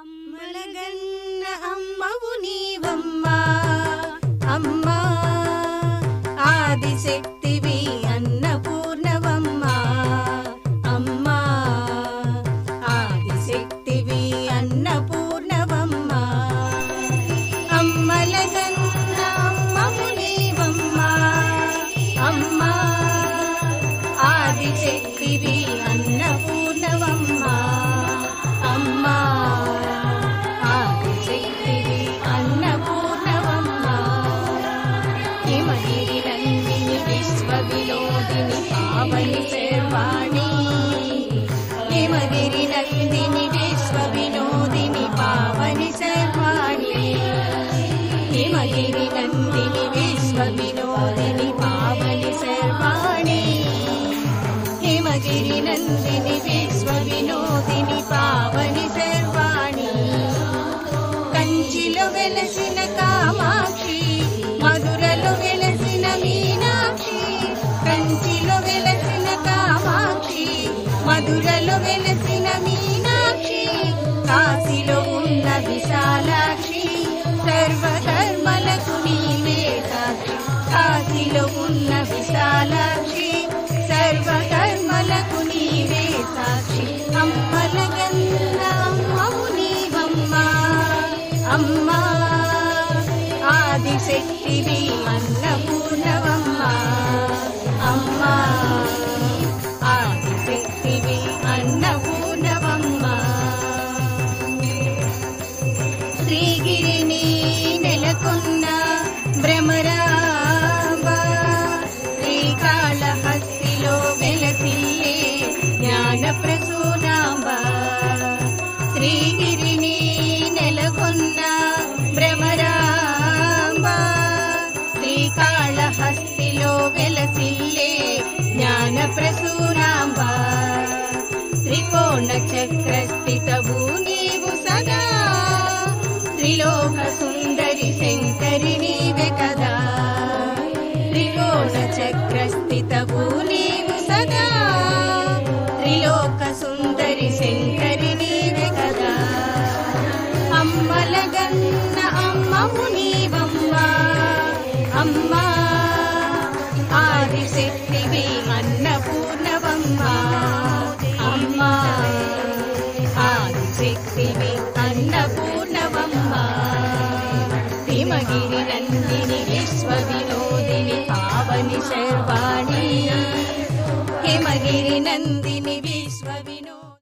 అమ్మలగన్న అమ్మవు నీవమ్మా అమ్మా ఆదిశక్తివి అన్నపూర్ణవమ్మా అమ్మా ఆదిశక్తివి అన్నపూర్ణవమ్మా అమ్మలగన్న అమ్మవు నీవమ్మా అమ్మా ఆదిశక్తివి అన్నపూర్ణవమ్మా అమ్మా ఆదిశక్తివి అన్నపూర్ణవమ్మా హిమగిరి నందిని విశ్వవినోదిని పావని శర్వాణి హిమగిరి నందిని విశ్వవినోదిని పావని శర్వాణి హిమగిరి నందిని విశ్వవినోదిని పావని శర్వాణి హిమగిరి నందిని విశ్వవినోదిని పావని శర్వాణి కంచిలో వెలసిన కామాక్షి మధురలో వెలసిన మీనాక్షి కంచిలో వెలసిన కామాక్షి మధురలో వెలసిన మీనాక్షి కాశీలో ఉన్న విశాలాక్షి సర్వధర్మలకు నీవే సాక్షి కాశీలో ఉన్న విశాలాక్షి సర్వధర్మలకు నీవే సాక్షి అమ్మలగన్న అమ్మవు నీవమ్మా అమ్మా ఆదిశక్తివి అన్నపూర్ణవమ్మా అమ్మా ఆదిశక్తివి అన్నపూర్ణవమ్మా శ్రీగిరిని నెలకొన్న భ్రమరాంబ శ్రీకాళహస్తిలో వెలసిల్లే జ్ఞానప్రసూనాంబ శ్రీగిరిని నెలకొన్న భ్రమరాంబ శ్రీకాళహస్తిలో వెలసిల్లే జ్ఞానప్రసూనాంబ త్రికోణ చక్రస్థితవు నీవు సదా త్రిలోక సుందరి శంకరి నీవే కదా త్రికోణ చక్రస్థితవు నీవు సదా త్రిలోక సుందరి శంకరి నీవే కదా అమ్మలగన్న అమ్మవు నీవమ్మా అమ్మా ఆదిశక్తివి అన్నపూర్ణవమ్మా అమ్మా ఆదిశక్తివి అన్నపూర్ణవమ్మా హిమగిరి నందిని విశ్వవినోదిని పావని శర్వాణి హిమగిరి నందిని